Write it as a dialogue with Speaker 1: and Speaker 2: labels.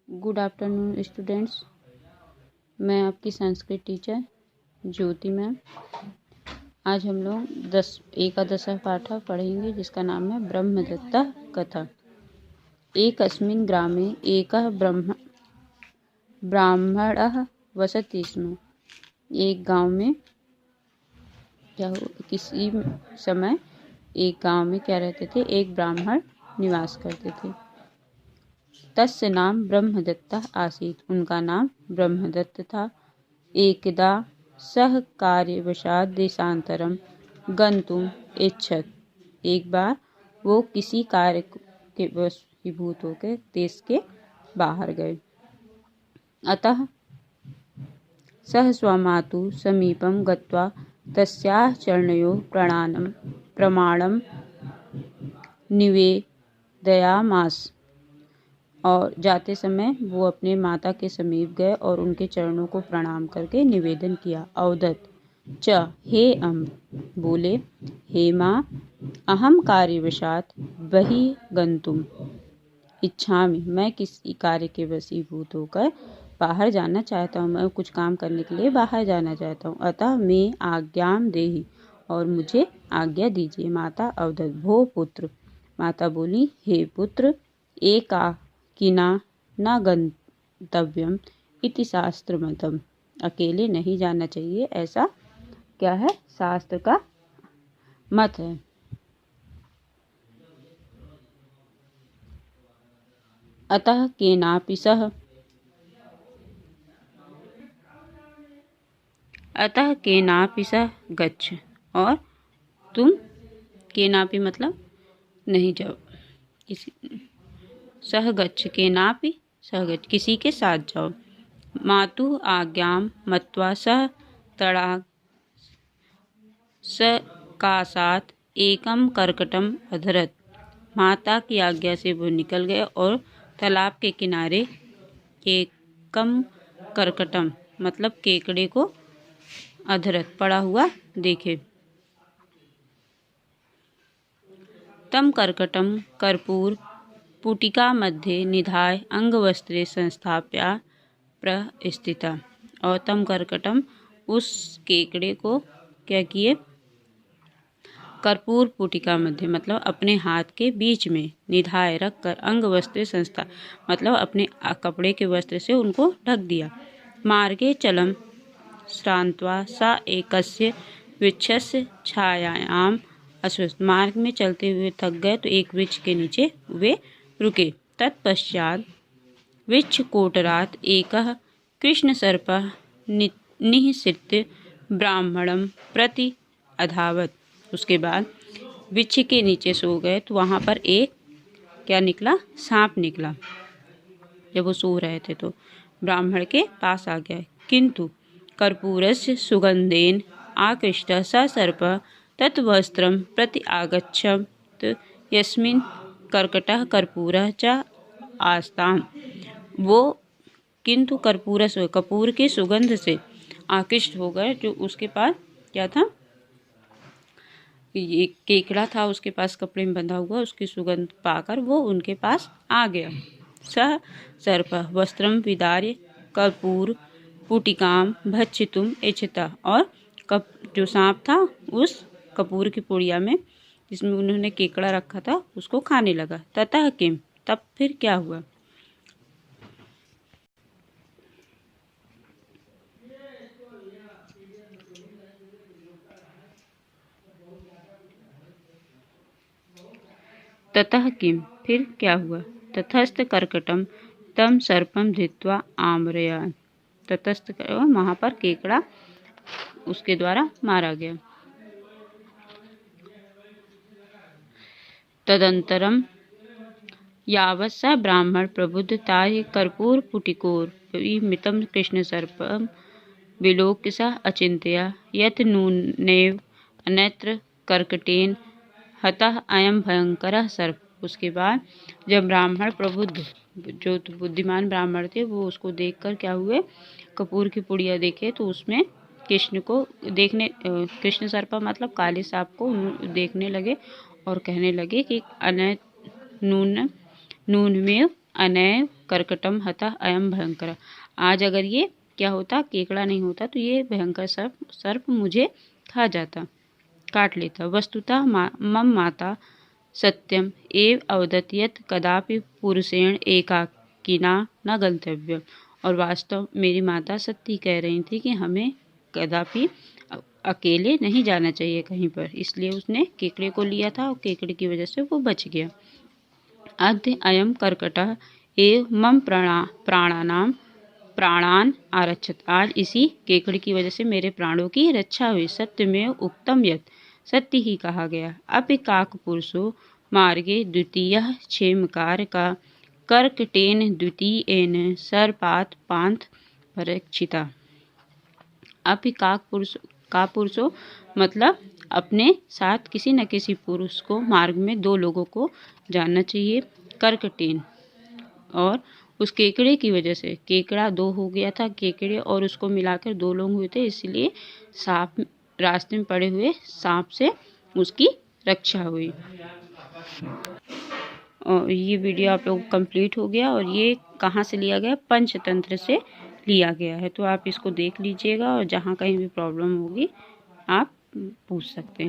Speaker 1: Good afternoon students. मैं आपकी Sanskrit teacher ज्योति ma'am. आज हम लोग एकादश पाठ पढ़ेंगे जिसका नाम है ब्रह्मदत्ता कथा। एकस्मिन् ग्रामे एकः ब्राह्मणः वसति स्म। एक गांव में किसी समय एक गांव में क्या रहते थे, एक ब्राह्मण निवास करते थे। तस्य नाम ब्रह्मदत्ता आसीत्। उनका नाम ब्रह्मदत्त था। एकदा सह कार्यवशात् देशांतरम गंतुम इच्छत। एक बार वो किसी कार्य के वशीभूत होकर देश के बाहर गए। अतः सह स्वमातुः समीपं गत्वा तस्याः चरणयोः प्रमाणं निवेदयामास। और जाते समय वो अपने माता के समीप गए और उनके चरणों को प्रणाम करके निवेदन किया। अवदत् च हे अम्ब, बोले हे माँ, अहम कार्यवशात् बहिः गन्तुम् इच्छामि। मैं किसी कार्य के वशीभूत होकर बाहर जाना चाहता हूँ। मैं कुछ काम करने के लिए बाहर जाना चाहता हूँ। अतः मैं आज्ञाम देहि, और मुझे आज्ञा दीजिए। माता अवदत् भो पुत्र। माता बोली हे पुत्र, एकाकिना न गंतव्यम इति शास्त्रमतम्। अकेले नहीं जाना चाहिए, ऐसा क्या है, शास्त्र का मत है। अतः केनापि सह गच्छ। और तुम केनापि मतलब नहीं जाओ, सह गच्छ केनापि सह गच्छ किसी के साथ जाओ। मातुः आज्ञां मत्वा सह तडाग सकाशात् एकम कर्कटम अधरत। माता की आज्ञा से वो निकल गए और तालाब के किनारे एकम कर्कटम मतलब केकड़े को अधरत पड़ा हुआ देखे। तम कर्कटम कर्पूर पुटिका मध्ये निधाय अंगवस्त्रे संस्थाप्य प्रस्थिता। और तम कर्कटम उस केकड़े को क्या किए, कर्पूर पुटिका मध्य मतलब अपने हाथ के बीच में, निधाय रखकर, अंग वस्त्र संस्था मतलब अपने कपड़े के वस्त्र से उनको ढक दिया। मार्गे चलम श्रांत्वा सा एकस्य वृक्षस्य छायायाम अश्वस्त। मार्ग में चलते हुए थक गए तो एक वृक्ष के नीचे वे रुके। तत्पश्चात वृक्ष कोटरात एकः कृष्णसर्पः निःसृत्य ब्राह्मणं प्रति अधावत्। उसके बाद वृक्ष के नीचे सो गए तो वहाँ पर एक क्या निकला, सांप निकला। जब वो सो रहे थे तो ब्राह्मण के पास आ गया। किंतु कर्पूरस्य सुगंधेन आकृष्टः स सर्पः तद्वस्त्रं प्रति आगच्छत् यस्मिन् कर्कटः कर्पूरः च आस्ताम्। वो किंतु कपूर की सुगंध से आकृष्ट हो गए। जो उसके पास क्या था, ये केकड़ा था, उसके पास कपड़े में बंधा हुआ, उसकी सुगंध पाकर वो उनके पास आ गया। सह सर्पः वस्त्रम विदार्य कर्पूर पुटिकाम भक्षितुम इच्छता। और जो सांप था उस कपूर की पुड़िया में जिसमें उन्होंने केकड़ा रखा था उसको खाने लगा। ततः किम, तब फिर क्या हुआ। ततः किम फिर क्या हुआ। ततस्थ कर्कटम तम सर्पम धृत्वा आमरयान। ततस्थ वहाँ पर केकड़ा उसके द्वारा मारा गया। तदंतरम यावत् स ब्राह्मण प्रबुद्ध ताहि कर्पूर पुटिकोर्मितं कृष्ण सर्पम विलोक्य स अचिंत्य यत् नूनैव अन्यत्र कर्कटेन हतः अयम भयंकर सर्प। उसके बाद जब ब्राह्मण प्रबुद्ध, जो बुद्धिमान ब्राह्मण थे, वो उसको देखकर क्या हुए, कपूर की पुड़िया देखे तो उसमें कृष्ण को देखने, कृष्ण सर्पा मतलब काले सांप को देखने लगे और कहने लगे कि नून में अनैव कर्कटम हतः अयम भयंकर। आज अगर ये क्या होता, केकड़ा नहीं होता, तो ये भयंकर सर्प मुझे खा जाता, काट लेता। वस्तुतः मम माता सत्यम एव अवदत् यत् कदापि पुरुषेण एकाकिना न गंतव्यम। और वास्तव मेरी माता सत्य कह रही थी कि हमें कदापि अकेले नहीं जाना चाहिए कहीं पर, इसलिए उसने केकड़े को लिया था और केकड़े की वजह से वो बच गया। अद्य अयम कर्कटः एव मम प्राणान आरक्षत। आज इसी केकड़े की वजह से मेरे प्राणों की रक्षा हुई। सत्यमेव उक्तम यत्, सत्य ही कहा गया। अपि काकपुरुषो मार्गे द्वितीयः क्षेमकार का कर्कटेन द्वितीयेन सर्पात् पान्थ परीक्षिता। अपि कापुरुषो मतलब अपने साथ किसी न किसी पुरुष को मार्ग में 2 लोगों को जानना चाहिए। कर्कटेन, और उस केकड़े की वजह से, केकड़ा 2 हो गया था, केकड़े और उसको मिलाकर 2 लोग हुए थे, इसलिए सांप, रास्ते में पड़े हुए सांप से उसकी रक्षा हुई। और ये वीडियो आप लोग कंप्लीट हो गया, और ये कहाँ से लिया गया, पंचतंत्र से लिया गया है। तो आप इसको देख लीजिएगा और जहाँ कहीं भी प्रॉब्लम होगी आप पूछ सकते हैं।